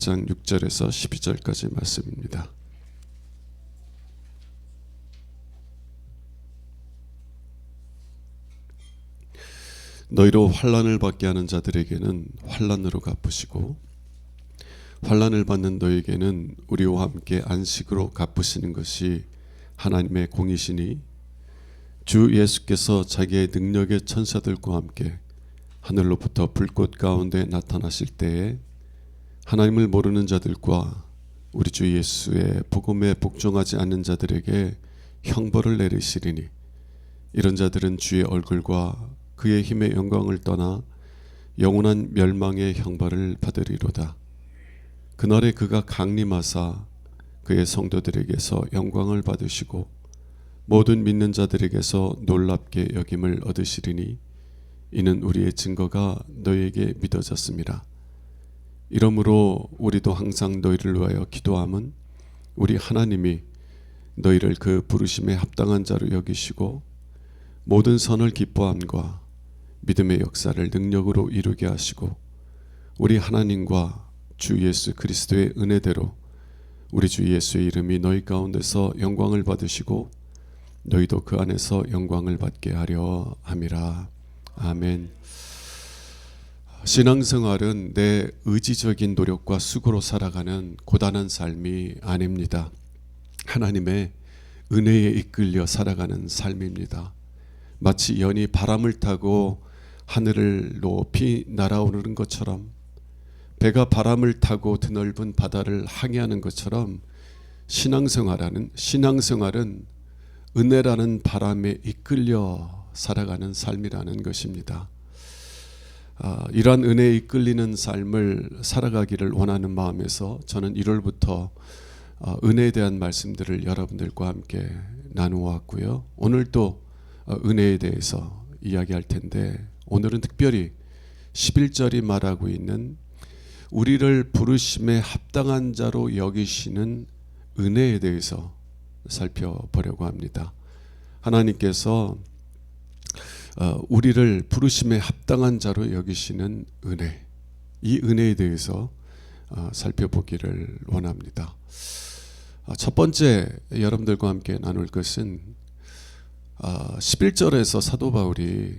8장 6절에서 12절까지 말씀입니다. 너희로 환난을 받게 하는 자들에게는 환난으로 갚으시고 환난을 받는 너희에게는 우리와 함께 안식으로 갚으시는 것이 하나님의 공이시니 주 예수께서 자기의 능력의 천사들과 함께 하늘로부터 불꽃 가운데 나타나실 때에 하나님을 모르는 자들과 우리 주 예수의 복음에 복종하지 않는 자들에게 형벌을 내리시리니 이런 자들은 주의 얼굴과 그의 힘의 영광을 떠나 영원한 멸망의 형벌을 받으리로다. 그날에 그가 강림하사 그의 성도들에게서 영광을 받으시고 모든 믿는 자들에게서 놀랍게 여김을 얻으시리니 이는 우리의 증거가 너희에게 믿어졌습니다. 이러므로 우리도 항상 너희를 위하여 기도함은 우리 하나님이 너희를 그 부르심에 합당한 자로 여기시고 모든 선을 기뻐함과 믿음의 역사를 능력으로 이루게 하시고 우리 하나님과 주 예수 그리스도의 은혜대로 우리 주 예수의 이름이 너희 가운데서 영광을 받으시고 너희도 그 안에서 영광을 받게 하려 함이라. 아멘. 신앙생활은 내 의지적인 노력과 수고로 살아가는 고단한 삶이 아닙니다. 하나님의 은혜에 이끌려 살아가는 삶입니다. 마치 연이 바람을 타고 하늘을 높이 날아오르는 것처럼 배가 바람을 타고 드넓은 바다를 항해하는 것처럼 신앙생활은 은혜라는 바람에 이끌려 살아가는 삶이라는 것입니다. 이러한 은혜에 이끌리는 삶을 살아가기를 원하는 마음에서 저는 1월부터 은혜에 대한 말씀들을 여러분들과 함께 나누었고요. 오늘도 은혜에 대해서 이야기할 텐데 오늘은 특별히 11절이 말하고 있는 우리를 부르심에 합당한 자로 여기시는 은혜에 대해서 살펴보려고 합니다. 하나님께서 우리를 부르심에 합당한 자로 여기시는 은혜, 이 은혜에 대해서 살펴보기를 원합니다. 첫 번째 여러분들과 함께 나눌 것은 11절에서 사도 바울이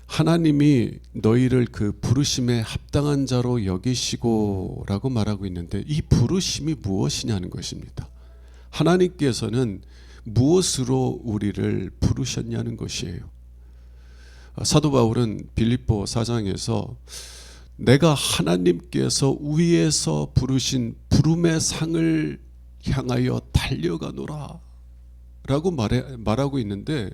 하나님이 너희를 그 부르심에 합당한 자로 여기시고 라고 말하고 있는데 이 부르심이 무엇이냐는 것입니다. 하나님께서는 무엇으로 우리를 부르셨냐는 것이에요. 사도 바울은 빌립보 4장에서 내가 하나님께서 위에서 부르신 부름의 상을 향하여 달려가노라 라고 말하고 있는데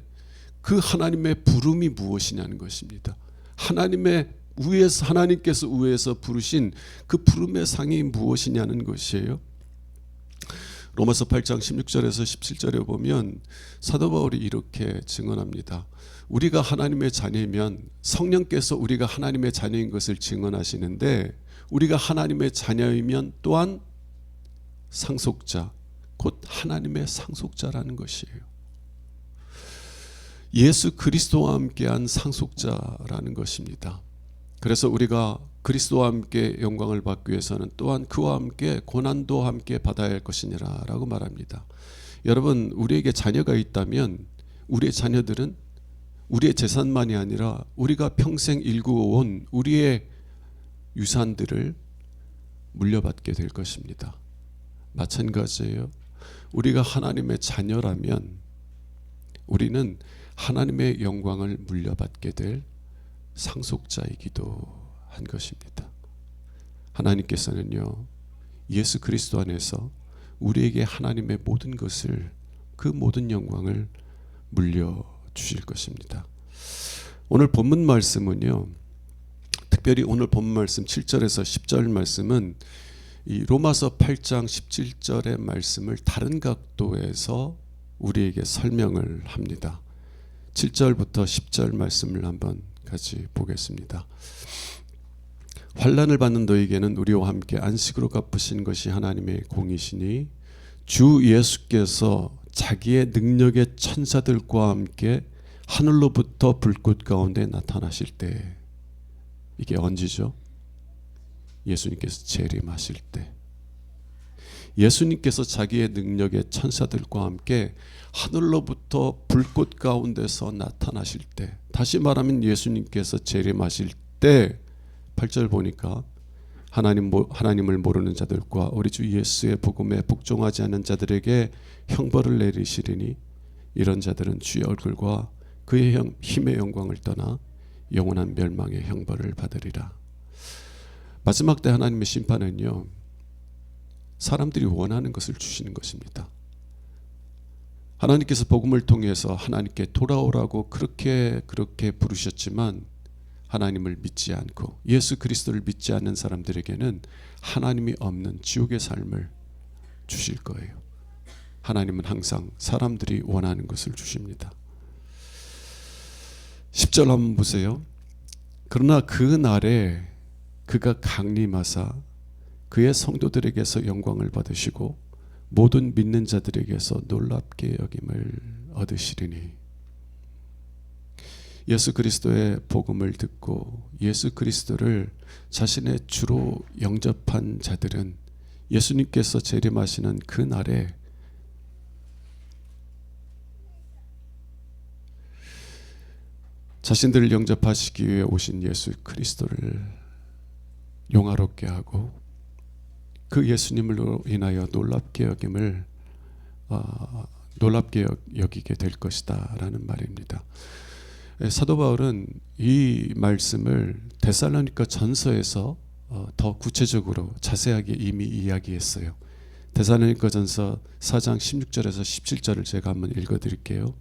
그 하나님의 부름이 무엇이냐는 것입니다. 하나님께서 위에서 부르신 그 부름의 상이 무엇이냐는 것이에요. 로마서 8장 16절에서 17절에 보면 사도 바울이 이렇게 증언합니다. 우리가 하나님의 자녀이면 성령께서 우리가 하나님의 자녀인 것을 증언하시는데 우리가 하나님의 자녀이면 또한 상속자, 곧 하나님의 상속자라는 것이에요. 예수 그리스도와 함께한 상속자라는 것입니다. 그래서 우리가 그리스도와 함께 영광을 받기 위해서는 또한 그와 함께 고난도 함께 받아야 할 것이니라 라고 말합니다. 여러분, 우리에게 자녀가 있다면 우리의 자녀들은 우리의 재산만이 아니라 우리가 평생 일구어온 우리의 유산들을 물려받게 될 것입니다. 마찬가지예요. 우리가 하나님의 자녀라면 우리는 하나님의 영광을 물려받게 될 상속자이기도 한 것입니다. 하나님께서는요, 예수 그리스도 안에서 우리에게 하나님의 모든 것을, 그 모든 영광을 물려주실 것입니다. 오늘 본문 말씀은요, 특별히 오늘 본문 말씀 7절에서 10절 말씀은 이 로마서 8장 17절의 말씀을 다른 각도에서 우리에게 설명을 합니다. 7절부터 10절 말씀을 한번 같이 보겠습니다. 환난을 받는 너희에게는 우리와 함께 안식으로 갚으신 것이 하나님의 공이시니 주 예수께서 자기의 능력의 천사들과 함께 하늘로부터 불꽃 가운데 나타나실 때, 이게 언제죠? 예수님께서 재림하실 때, 예수님께서 자기의 능력의 천사들과 함께 하늘로부터 불꽃 가운데서 나타나실 때, 다시 말하면 예수님께서 재림하실 때 8절 보니까 하나님을 모르는 자들과 우리 주 예수의 복음에 복종하지 않는 자들에게 형벌을 내리시리니 이런 자들은 주의 얼굴과 그의 힘의 영광을 떠나 영원한 멸망의 형벌을 받으리라. 마지막 때 하나님의 심판은요, 사람들이 원하는 것을 주시는 것입니다. 하나님께서 복음을 통해서 하나님께 돌아오라고 그렇게 부르셨지만 하나님을 믿지 않고 예수 그리스도를 믿지 않는 사람들에게는 하나님이 없는 지옥의 삶을 주실 거예요. 하나님은 항상 사람들이 원하는 것을 주십니다. 10절 한번 보세요. 그러나 그 날에 그가 강림하사 그의 성도들에게서 영광을 받으시고 모든 믿는 자들에게서 놀랍게 여김을 얻으시리니. 예수 그리스도의 복음을 듣고 예수 그리스도를 자신의 주로 영접한 자들은 예수님께서 재림하시는 그 날에 자신들을 영접하시기 위해 오신 예수 그리스도를 용화롭게 하고 그 예수님으로 인하여 놀랍게 여기게 될 것이다 라는 말입니다. 사도 바울은 이 말씀을 데살로니가 전서에서 더 구체적으로 자세하게 이미 이야기했어요. 데살로니가 전서 4장 16절에서 17절을 제가 한번 읽어드릴게요.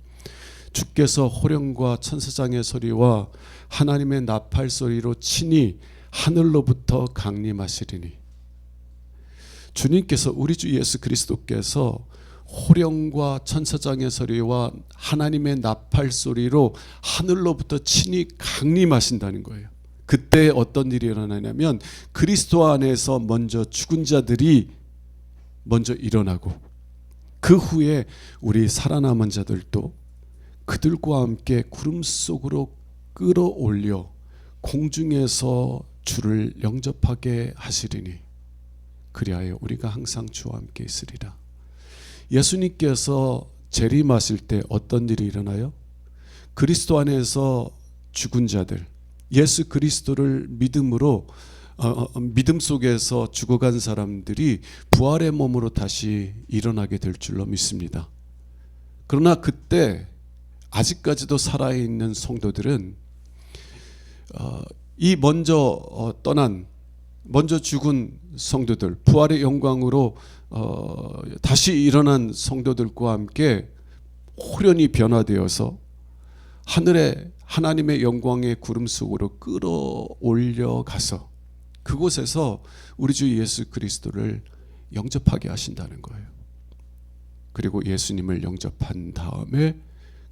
주께서 호령과 천사장의 소리와 하나님의 나팔 소리로 친히 하늘로부터 강림하시리니. 주님께서 우리 주 예수 그리스도께서 호령과 천사장의 소리와 하나님의 나팔 소리로 하늘로부터 친히 강림하신다는 거예요. 그때 어떤 일이 일어나냐면 그리스도 안에서 먼저 죽은 자들이 먼저 일어나고 그 후에 우리 살아남은 자들도 그들과 함께 구름 속으로 끌어올려 공중에서 주를 영접하게 하시리니 그리하여 우리가 항상 주와 함께 있으리라. 예수님께서 재림하실 때 어떤 일이 일어나요? 그리스도 안에서 죽은 자들, 예수 그리스도를 믿음으로 믿음 속에서 죽어간 사람들이 부활의 몸으로 다시 일어나게 될 줄로 믿습니다. 그러나 그때 아직까지도 살아있는 성도들은 이 먼저 죽은 성도들, 부활의 영광으로 다시 일어난 성도들과 함께 호련히 변화되어서 하늘에 하나님의 영광의 구름 속으로 끌어올려 가서 그곳에서 우리 주 예수 그리스도를 영접하게 하신다는 거예요. 그리고 예수님을 영접한 다음에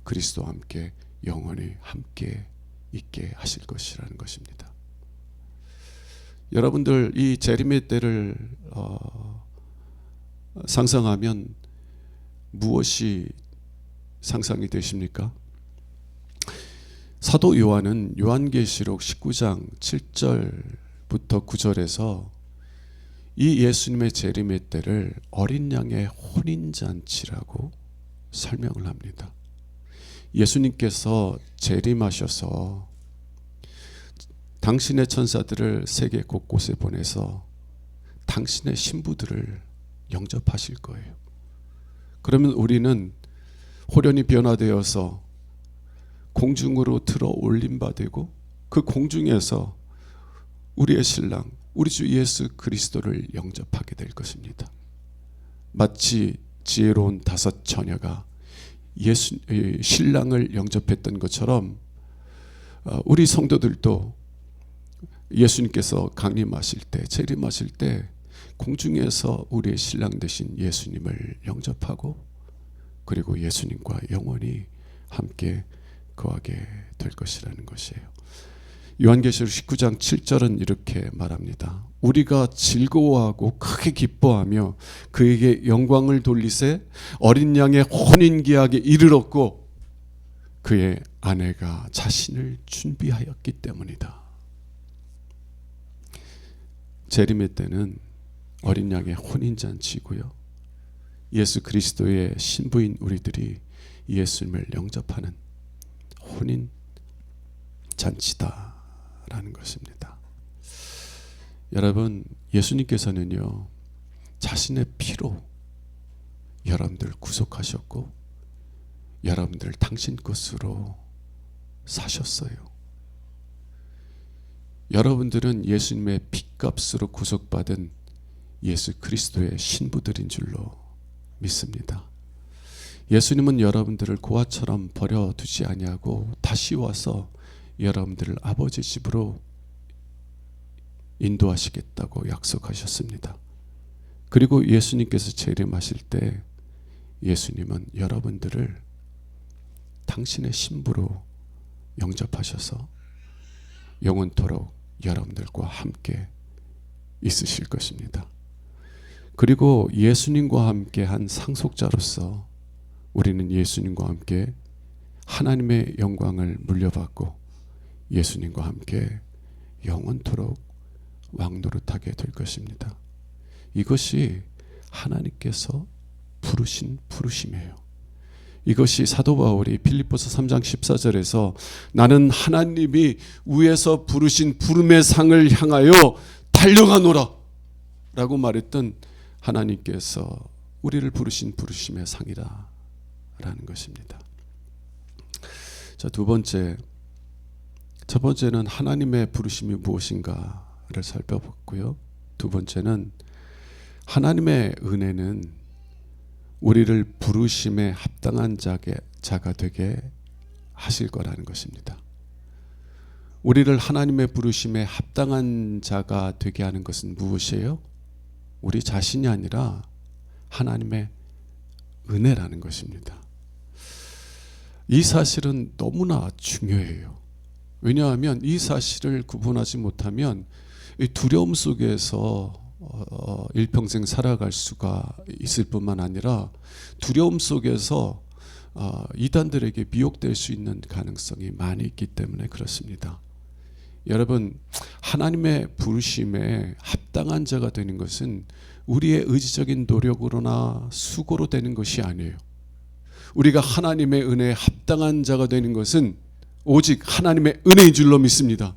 그리스도와 함께 영원히 함께 있게 하실 것이라는 것입니다. 여러분들 이 재림의 때를 상상하면 무엇이 상상이 되십니까? 사도 요한은 요한계시록 19장 7절부터 9절에서 이 예수님의 재림의 때를 어린 양의 혼인잔치라고 설명을 합니다. 예수님께서 재림하셔서 당신의 천사들을 세계 곳곳에 보내서 당신의 신부들을 영접하실 거예요. 그러면 우리는 호련히 변화되어서 공중으로 들어 올림바 되고 그 공중에서 우리의 신랑 우리 주 예수 그리스도를 영접하게 될 것입니다. 마치 지혜로운 5 처녀가 신랑을 영접했던 것처럼 우리 성도들도 예수님께서 강림하실 때, 재림하실 때 공중에서 우리의 신랑 되신 예수님을 영접하고 그리고 예수님과 영원히 함께 거하게 될 것이라는 것이에요. 요한계시록 19장 7절은 이렇게 말합니다. 우리가 즐거워하고 크게 기뻐하며 그에게 영광을 돌리세 어린 양의 혼인기약에 이르렀고 그의 아내가 자신을 준비하였기 때문이다. 재림의 때는 어린 양의 혼인잔치고요, 예수 그리스도의 신부인 우리들이 예수님을 영접하는 혼인잔치다라는 것입니다. 여러분, 예수님께서는요, 자신의 피로 여러분들 구속하셨고 여러분들 당신 것으로 사셨어요. 여러분들은 예수님의 피값으로 구속받은 예수 그리스도의 신부들인 줄로 믿습니다. 예수님은 여러분들을 고아처럼 버려두지 아니하고 다시 와서 여러분들을 아버지 집으로 인도하시겠다고 약속하셨습니다. 그리고 예수님께서 재림하실 때 예수님은 여러분들을 당신의 신부로 영접하셔서 영원토록 여러분들과 함께 있으실 것입니다. 그리고 예수님과 함께 한 상속자로서 우리는 예수님과 함께 하나님의 영광을 물려받고 예수님과 함께 영원토록 왕노릇하게 될 것입니다. 이것이 하나님께서 부르신 부르심이에요. 이것이 사도 바울이 빌립보서 3장 14절에서 나는 하나님이 위에서 부르신 부름의 상을 향하여 달려가노라 라고 말했던 하나님께서 우리를 부르신 부르심의 상이다 라는 것입니다. 자, 첫 번째는 하나님의 부르심이 무엇인가를 살펴봤고요. 두 번째는 하나님의 은혜는 우리를 부르심에 합당한 자가 되게 하실 거라는 것입니다. 우리를 하나님의 부르심에 합당한 자가 되게 하는 것은 무엇이에요? 우리 자신이 아니라 하나님의 은혜라는 것입니다. 이 사실은 너무나 중요해요. 왜냐하면 이 사실을 구분하지 못하면 두려움 속에서 일평생 살아갈 수가 있을 뿐만 아니라 두려움 속에서 이단들에게 미혹될 수 있는 가능성이 많이 있기 때문에 그렇습니다. 여러분, 하나님의 부르심에 합당한 자가 되는 것은 우리의 의지적인 노력으로나 수고로 되는 것이 아니에요. 우리가 하나님의 은혜에 합당한 자가 되는 것은 오직 하나님의 은혜인 줄로 믿습니다.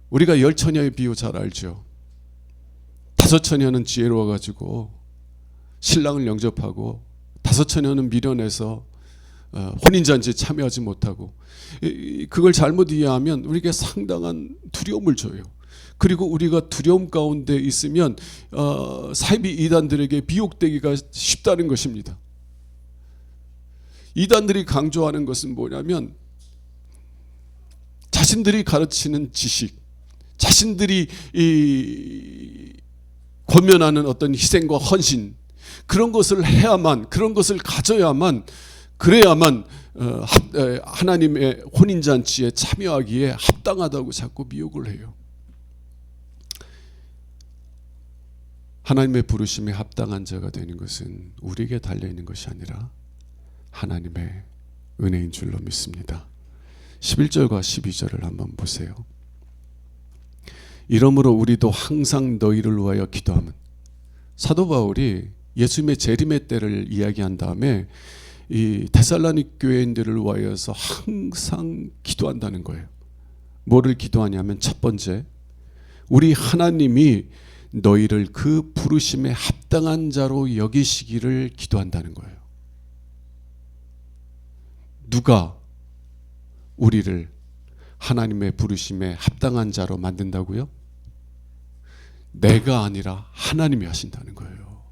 우리가 열 처녀의 비유 잘 알죠. 다섯 처녀는 지혜로워가지고 신랑을 영접하고 다섯 처녀는 미련해서 혼인잔치에 참여하지 못하고, 그걸 잘못 이해하면 우리에게 상당한 두려움을 줘요. 그리고 우리가 두려움 가운데 있으면 사이비 이단들에게 미혹되기가 쉽다는 것입니다. 이단들이 강조하는 것은 뭐냐면 자신들이 가르치는 지식, 자신들이 권면하는 어떤 희생과 헌신, 그런 것을 해야만, 그런 것을 가져야만, 그래야만 하나님의 혼인잔치에 참여하기에 합당하다고 자꾸 미혹을 해요. 하나님의 부르심에 합당한 자가 되는 것은 우리에게 달려있는 것이 아니라 하나님의 은혜인 줄로 믿습니다. 11절과 12절을 한번 보세요. 이러므로 우리도 항상 너희를 위하여 기도하면, 사도 바울이 예수님의 재림의 때를 이야기한 다음에 이 데살로니가 교회인들을 위하여서 항상 기도한다는 거예요. 뭐를 기도하냐면 첫 번째, 우리 하나님이 너희를 그 부르심에 합당한 자로 여기시기를 기도한다는 거예요. 누가 우리를 하나님의 부르심에 합당한 자로 만든다고요? 내가 아니라 하나님이 하신다는 거예요.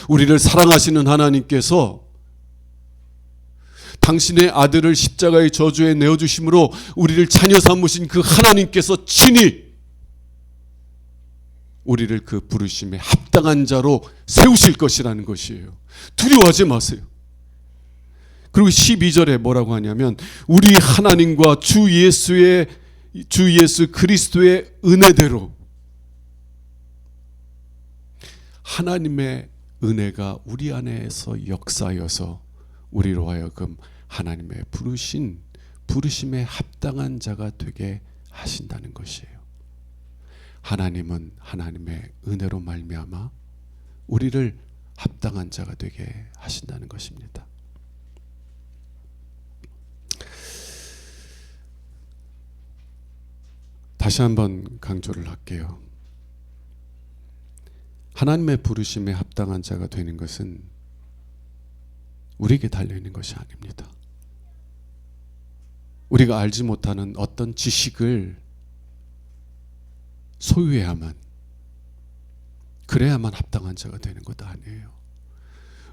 우리를 사랑하시는 하나님께서 당신의 아들을 십자가의 저주에 내어주심으로 우리를 자녀 삼으신 그 하나님께서 친히 우리를 그 부르심에 합당한 자로 세우실 것이라는 것이에요. 두려워하지 마세요. 그리고 12절에 뭐라고 하냐면 우리 하나님과 주 예수 그리스도의 은혜대로, 하나님의 은혜가 우리 안에서 역사하여서 우리로 하여금 하나님의 부르심에 합당한 자가 되게 하신다는 것이에요. 하나님은 하나님의 은혜로 말미암아 우리를 합당한 자가 되게 하신다는 것입니다. 다시 한번 강조를 할게요. 하나님의 부르심에 합당한 자가 되는 것은 우리에게 달려있는 것이 아닙니다. 우리가 알지 못하는 어떤 지식을 소유해야만, 그래야만 합당한 자가 되는 것 아니에요.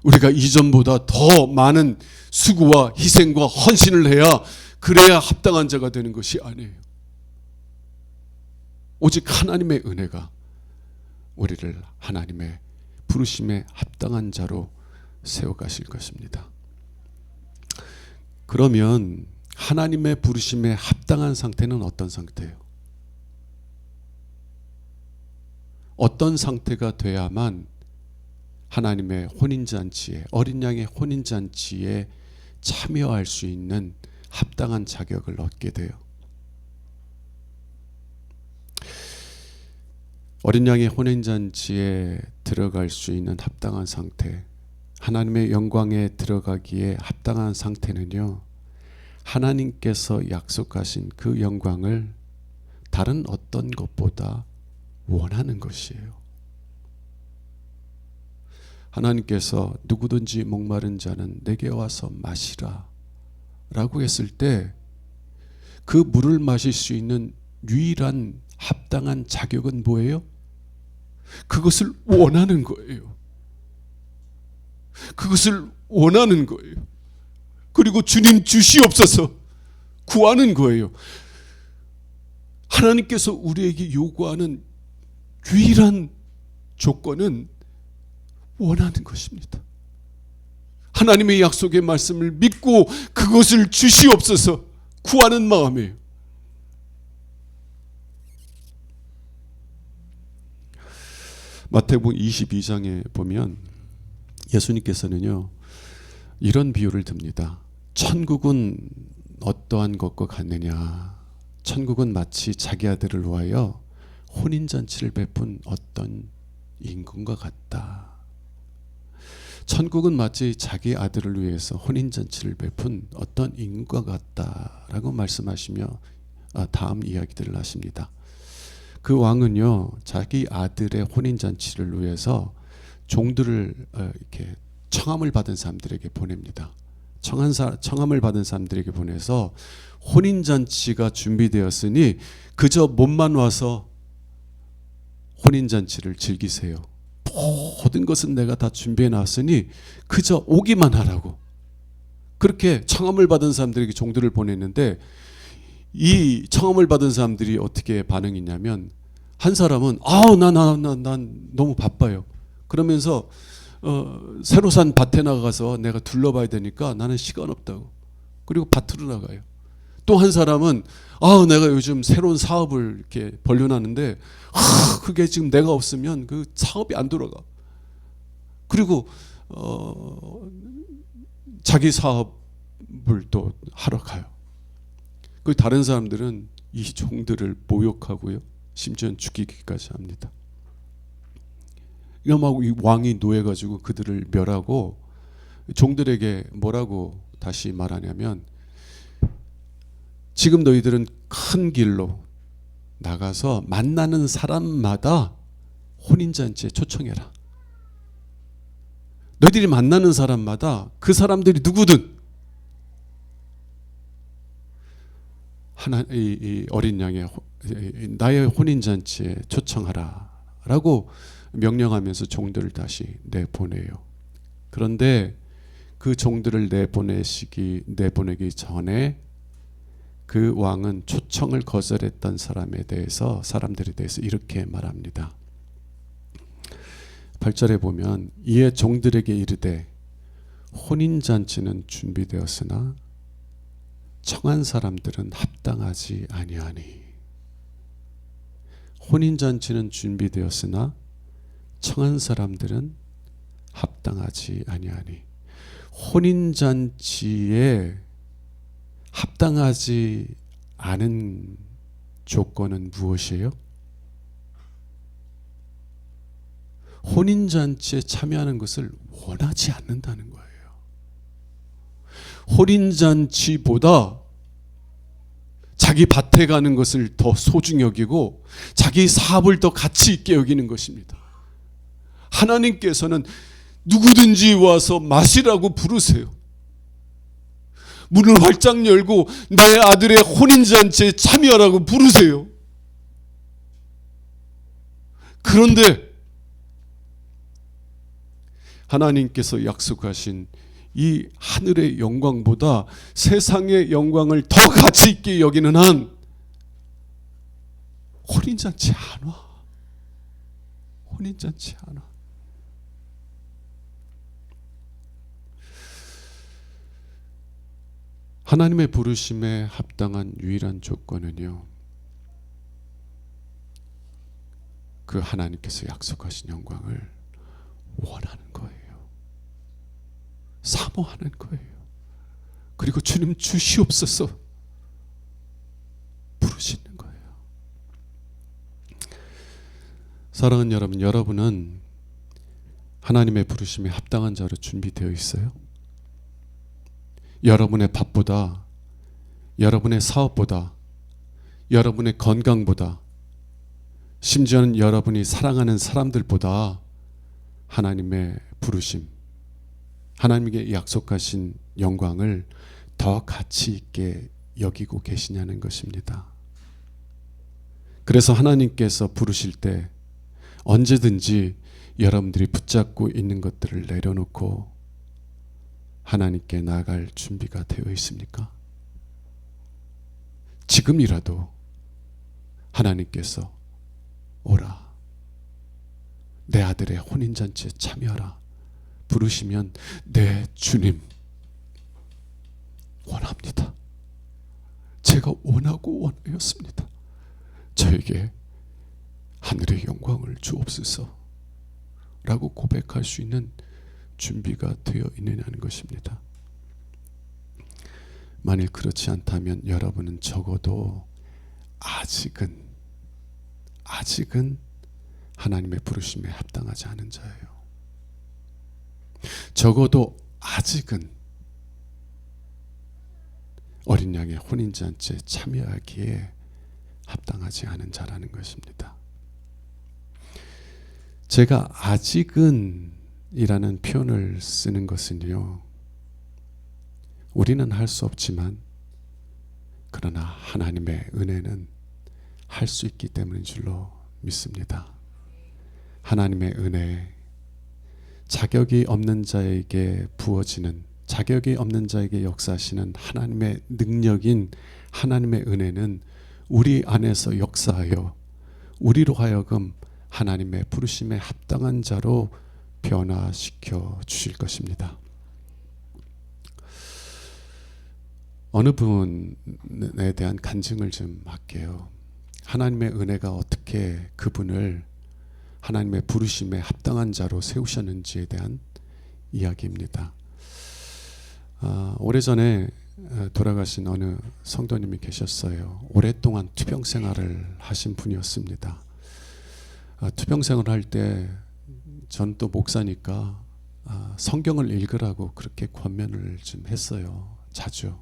우리가 이전보다 더 많은 수고와 희생과 헌신을 해야 그래야 합당한 자가 되는 것이 아니에요. 오직 하나님의 은혜가 우리를 하나님의 부르심에 합당한 자로 세워가실 것입니다. 그러면 하나님의 부르심에 합당한 상태는 어떤 상태예요? 어떤 상태가 돼야만 하나님의 혼인잔치에, 어린 양의 혼인잔치에 참여할 수 있는 합당한 자격을 얻게 돼요? 어린 양의 혼인잔치에 들어갈 수 있는 합당한 상태, 하나님의 영광에 들어가기에 합당한 상태는요, 하나님께서 약속하신 그 영광을 다른 어떤 것보다 원하는 것이에요. 하나님께서 누구든지 목마른 자는 내게 와서 마시라 라고 했을 때 그 물을 마실 수 있는 유일한 합당한 자격은 뭐예요? 그것을 원하는 거예요. 그것을 원하는 거예요. 그리고 주님 주시옵소서 구하는 거예요. 하나님께서 우리에게 요구하는 유일한 조건은 원하는 것입니다. 하나님의 약속의 말씀을 믿고 그것을 주시옵소서 구하는 마음이에요. 마태복음 22장에 보면 예수님께서는요 이런 비유를 듭니다. 천국은 어떠한 것과 같느냐. 천국은 마치 자기 아들을 위하여 혼인잔치를 베푼 어떤 임금과 같다. 천국은 마치 자기 아들을 위해서 혼인잔치를 베푼 어떤 임금과 같다라고 말씀하시며 다음 이야기들을 하십니다. 그 왕은요 자기 아들의 혼인잔치를 위해서 종들을 이렇게 청함을 받은 사람들에게 보냅니다. 청함을 받은 사람들에게 보내서 혼인잔치가 준비되었으니 그저 몸만 와서 혼인잔치를 즐기세요. 모든 것은 내가 다 준비해 놨으니 그저 오기만 하라고. 그렇게 청함을 받은 사람들에게 종들을 보냈는데 이 청함을 받은 사람들이 어떻게 반응이냐면 한 사람은 난 너무 바빠요. 그러면서 새로 산 밭에 나가서 내가 둘러봐야 되니까 나는 시간 없다고. 그리고 밭으로 나가요. 또 한 사람은 내가 요즘 새로운 사업을 이렇게 벌려놨는데 그게 지금 내가 없으면 그 사업이 안 돌아가. 그리고 자기 사업을 또 하러 가요. 그 다른 사람들은 이 종들을 모욕하고요, 심지어는 죽이기까지 합니다. 이러면 이 왕이 노해가지고 그들을 멸하고 종들에게 뭐라고 다시 말하냐면 지금 너희들은 큰 길로 나가서 만나는 사람마다 혼인잔치에 초청해라. 너희들이 만나는 사람마다 그 사람들이 누구든 이 어린 양의 나의 혼인잔치에 초청하라 라고 명령하면서 종들을 다시 내보내요. 그런데 그 종들을 내보내기 전에 그 왕은 초청을 거절했던 사람들에 대해서 이렇게 말합니다. 8절에 보면 이에 종들에게 이르되 혼인잔치는 준비되었으나 청한 사람들은 합당하지 아니하니. 혼인잔치는 준비되었으나 청한 사람들은 합당하지 아니하니. 혼인잔치에 합당하지 않은 조건은 무엇이에요? 혼인잔치에 참여하는 것을 원하지 않는다는 거예요. 혼인잔치보다 자기 밭에 가는 것을 더 소중히 여기고 자기 사업을 더 가치 있게 여기는 것입니다. 하나님께서는 누구든지 와서 마시라고 부르세요. 문을 활짝 열고 내 아들의 혼인잔치에 참여하라고 부르세요. 그런데 하나님께서 약속하신 이 하늘의 영광보다 세상의 영광을 더 가치 있게 여기는 한 혼인잔치 안 와. 혼인잔치 안 와. 하나님의 부르심에 합당한 유일한 조건은요, 그 하나님께서 약속하신 영광을 원하는 거예요. 사모하는 거예요. 그리고 주님 주시옵소서 부르시는 거예요. 사랑하는 여러분, 여러분은 하나님의 부르심에 합당한 자로 준비되어 있어요? 여러분의 밥보다, 여러분의 사업보다, 여러분의 건강보다, 심지어는 여러분이 사랑하는 사람들보다 하나님의 부르심, 하나님께 약속하신 영광을 더 가치 있게 여기고 계시냐는 것입니다. 그래서 하나님께서 부르실 때 언제든지 여러분들이 붙잡고 있는 것들을 내려놓고 하나님께 나아갈 준비가 되어 있습니까? 지금이라도 하나님께서 오라, 내 아들의 혼인잔치에 참여하라 부르시면 네 주님 원합니다. 제가 원하고 원하였습니다. 저에게 하늘의 영광을 주옵소서 라고 고백할 수 있는 준비가 되어 있느냐는 것입니다. 만일 그렇지 않다면 여러분은 적어도 아직은 하나님의 부르심에 합당하지 않은 자예요. 적어도 아직은 어린 양의 혼인잔치에 참여하기에 합당하지 않은 자라는 것입니다. 제가 아직은 이라는 표현을 쓰는 것은요, 우리는 할 수 없지만 그러나 하나님의 은혜는 할 수 있기 때문인 줄로 믿습니다. 하나님의 은혜, 자격이 없는 자에게 부어지는, 자격이 없는 자에게 역사하시는 하나님의 능력인 하나님의 은혜는 우리 안에서 역사하여 우리로 하여금 하나님의 부르심에 합당한 자로 변화시켜 주실 것입니다. 어느 부분에 대한 간증을 좀 할게요. 하나님의 은혜가 어떻게 그분을 하나님의 부르심에 합당한 자로 세우셨는지에 대한 이야기입니다. 오래전에 돌아가신 어느 성도님이 계셨어요. 오랫동안 투병 생활을 하신 분이었습니다. 투병 생활을 할 때 전 또 목사니까 성경을 읽으라고 그렇게 권면을 좀 했어요. 자주.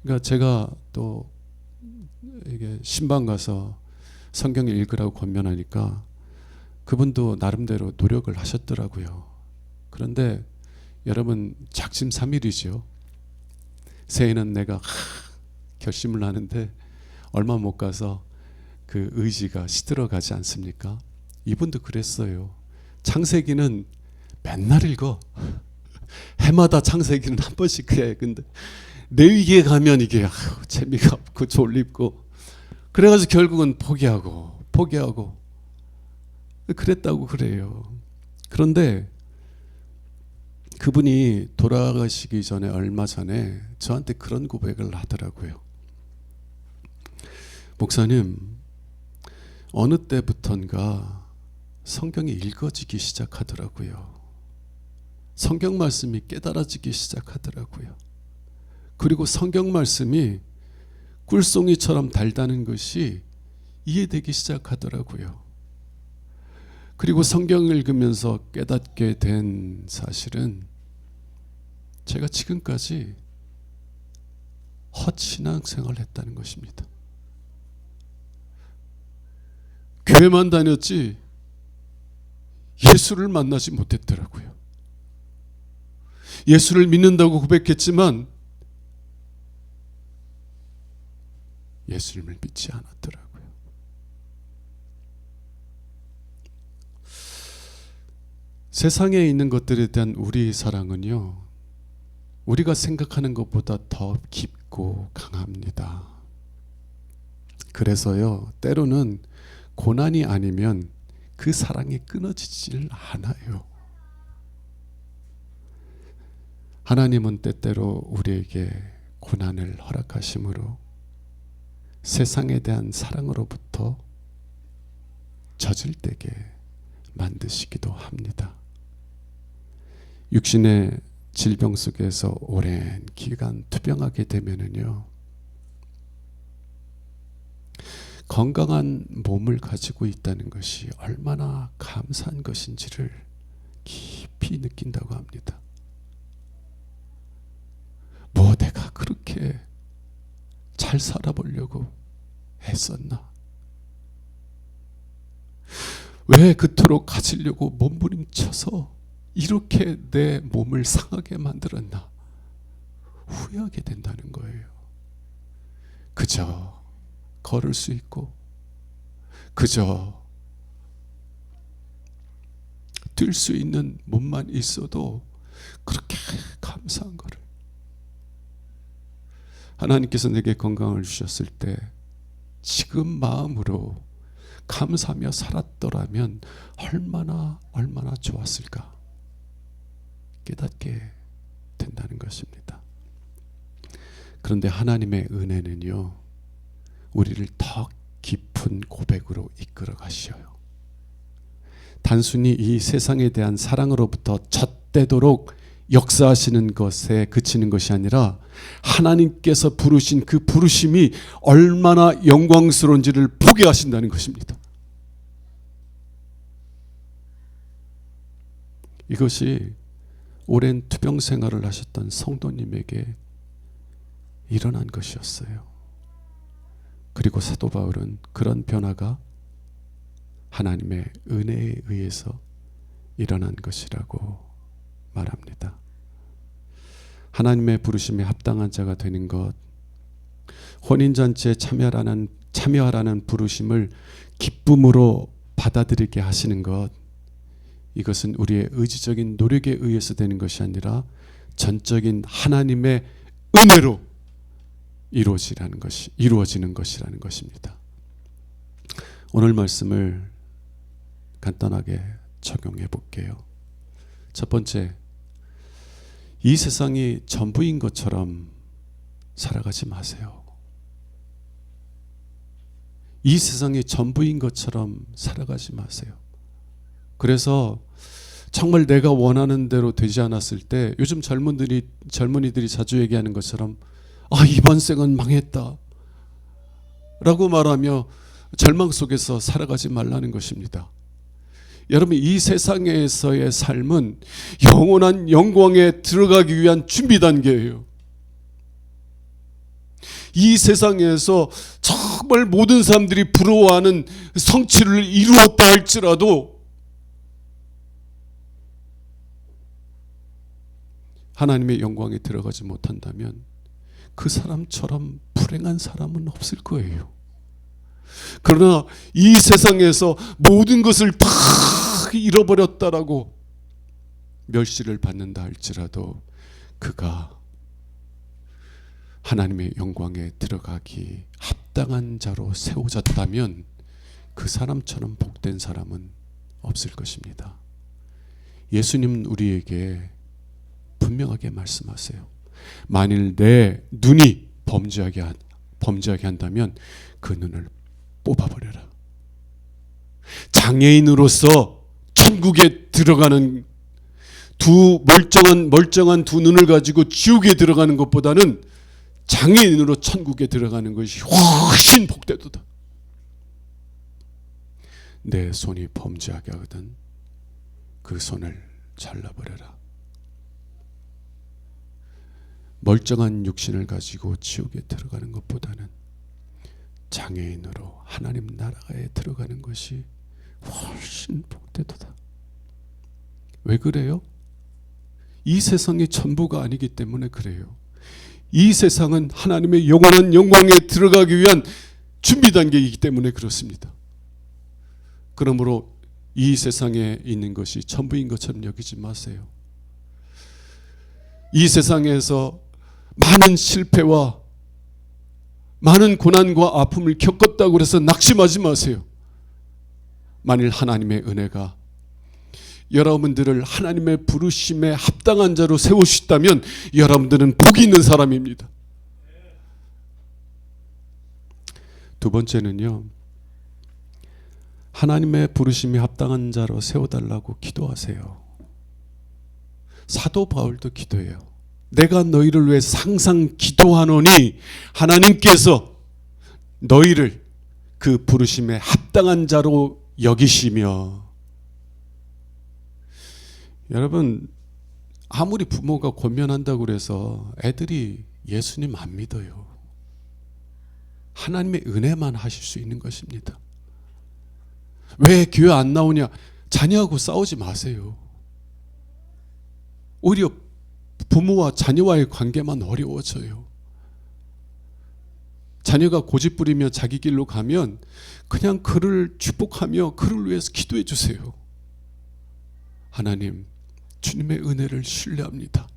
그러니까 제가 또 이게 신방 가서 성경을 읽으라고 권면하니까 그분도 나름대로 노력을 하셨더라고요. 그런데 여러분 작심삼일이죠. 새해는 내가 결심을 하는데 얼마 못 가서 그 의지가 시들어가지 않습니까? 이분도 그랬어요. 창세기는 맨날 읽어. 해마다 창세기는 한 번씩 그래. 근데 레위기에 가면 이게 재미가 없고 졸립고 그래가지고 결국은 포기하고 그랬다고 그래요. 그런데 그분이 돌아가시기 전에 얼마 전에 저한테 그런 고백을 하더라고요. 목사님, 어느 때부턴가 성경이 읽어지기 시작하더라고요. 성경 말씀이 깨달아지기 시작하더라고요. 그리고 성경 말씀이 꿀송이처럼 달다는 것이 이해되기 시작하더라고요. 그리고 성경을 읽으면서 깨닫게 된 사실은 제가 지금까지 헛신앙생활을 했다는 것입니다. 교회만 다녔지 예수를 만나지 못했더라고요. 예수를 믿는다고 고백했지만 예수님을 믿지 않았더라고요. 세상에 있는 것들에 대한 우리 사랑은요, 우리가 생각하는 것보다 더 깊고 강합니다. 그래서요, 때로는 고난이 아니면 그 사랑이 끊어지질 않아요. 하나님은 때때로 우리에게 고난을 허락하심으로 세상에 대한 사랑으로부터 젖을 떼게 만드시기도 합니다. 육신의 질병 속에서 오랜 기간 투병하게 되면은요, 건강한 몸을 가지고 있다는 것이 얼마나 감사한 것인지를 깊이 느낀다고 합니다. 뭐 내가 그렇게 잘 살아보려고 했었나? 왜 그토록 가지려고 몸부림쳐서 이렇게 내 몸을 상하게 만들었나? 후회하게 된다는 거예요. 그저 걸을 수 있고 그저 뛸 수 있는 몸만 있어도 그렇게 감사한 거를, 하나님께서 내게 건강을 주셨을 때 지금 마음으로 감사하며 살았더라면 얼마나 좋았을까 깨닫게 된다는 것입니다. 그런데 하나님의 은혜는요, 우리를 더 깊은 고백으로 이끌어 가셔요. 단순히 이 세상에 대한 사랑으로부터 젖대도록 역사하시는 것에 그치는 것이 아니라 하나님께서 부르신 그 부르심이 얼마나 영광스러운지를 보게 하신다는 것입니다. 이것이 오랜 투병 생활을 하셨던 성도님에게 일어난 것이었어요. 그리고 사도 바울은 그런 변화가 하나님의 은혜에 의해서 일어난 것이라고 말합니다. 하나님의 부르심에 합당한 자가 되는 것, 혼인잔치에 참여하라는 부르심을 기쁨으로 받아들이게 하시는 것, 이것은 우리의 의지적인 노력에 의해서 되는 것이 아니라 전적인 하나님의 은혜로 이루어지는 것이라는 것입니다. 오늘 말씀을 간단하게 적용해 볼게요. 첫 번째, 이 세상이 전부인 것처럼 살아가지 마세요. 이 세상이 전부인 것처럼 살아가지 마세요. 그래서 정말 내가 원하는 대로 되지 않았을 때, 요즘 젊은이들이 자주 얘기하는 것처럼 이번 생은 망했다 라고 말하며 절망 속에서 살아가지 말라는 것입니다. 여러분, 이 세상에서의 삶은 영원한 영광에 들어가기 위한 준비 단계예요. 이 세상에서 정말 모든 사람들이 부러워하는 성취를 이루었다 할지라도 하나님의 영광에 들어가지 못한다면 그 사람처럼 불행한 사람은 없을 거예요. 그러나 이 세상에서 모든 것을 다 잃어버렸다라고 멸시를 받는다 할지라도 그가 하나님의 영광에 들어가기 합당한 자로 세워졌다면 그 사람처럼 복된 사람은 없을 것입니다. 예수님은 우리에게 분명하게 말씀하세요. 만일 내 눈이 범죄하게 한다면 그 눈을 뽑아버려라. 장애인으로서 천국에 들어가는 멀쩡한 두 눈을 가지고 지옥에 들어가는 것보다는 장애인으로 천국에 들어가는 것이 훨씬 복되도다. 내 손이 범죄하게 하거든 그 손을 잘라버려라. 멀쩡한 육신을 가지고 지옥에 들어가는 것보다는 장애인으로 하나님 나라에 들어가는 것이 훨씬 복되도다. 왜 그래요? 이 세상이 전부가 아니기 때문에 그래요. 이 세상은 하나님의 영원한 영광에 들어가기 위한 준비 단계이기 때문에 그렇습니다. 그러므로 이 세상에 있는 것이 전부인 것처럼 여기지 마세요. 이 세상에서 많은 실패와 많은 고난과 아픔을 겪었다고 해서 낙심하지 마세요. 만일 하나님의 은혜가 여러분들을 하나님의 부르심에 합당한 자로 세우셨다면 여러분들은 복이 있는 사람입니다. 두 번째는요, 하나님의 부르심에 합당한 자로 세워달라고 기도하세요. 사도 바울도 기도해요. 내가 너희를 위해 항상 기도하노니 하나님께서 너희를 그 부르심에 합당한 자로 여기시며. 여러분, 아무리 부모가 권면한다고 그래서 애들이 예수님 안 믿어요. 하나님의 은혜만 하실 수 있는 것입니다. 왜 교회 안 나오냐? 자녀하고 싸우지 마세요. 오히려 부모와 자녀와의 관계만 어려워져요. 자녀가 고집부리며 자기 길로 가면 그냥 그를 축복하며 그를 위해서 기도해 주세요. 하나님, 주님의 은혜를 신뢰합니다.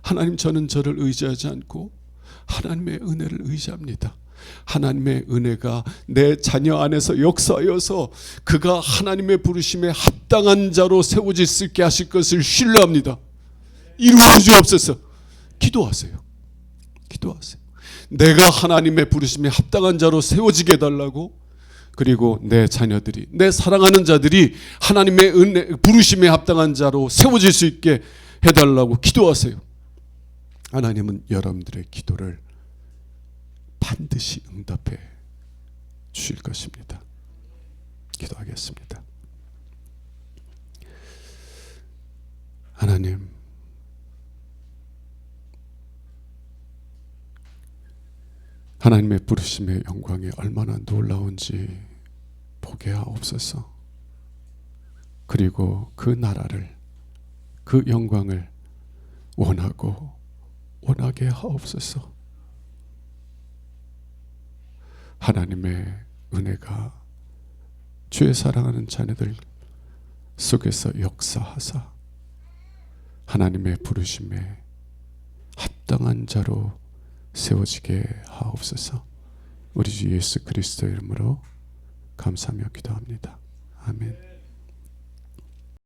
하나님, 저는 저를 의지하지 않고 하나님의 은혜를 의지합니다. 하나님의 은혜가 내 자녀 안에서 역사하여서 그가 하나님의 부르심에 합당한 자로 세워질 수 있게 하실 것을 신뢰합니다. 이루어 주옵소서. 기도하세요. 기도하세요. 내가 하나님의 부르심에 합당한 자로 세워지게 해달라고. 그리고 내 자녀들이, 내 사랑하는 자들이 하나님의 은혜, 부르심에 합당한 자로 세워질 수 있게 해달라고 기도하세요. 하나님은 여러분들의 기도를 반드시 응답해 주실 것입니다. 기도하겠습니다. 하나님, 하나님의 부르심의 영광이 얼마나 놀라운지 보게 하옵소서. 그리고 그 나라를, 그 영광을 원하게 하옵소서. 하나님의 은혜가 주의 사랑하는 자녀들 속에서 역사하사 하나님의 부르심에 합당한 자로 세워지게 하옵소서. 우리 주 예수 그리스도의 이름으로 감사하며 기도합니다. 아멘.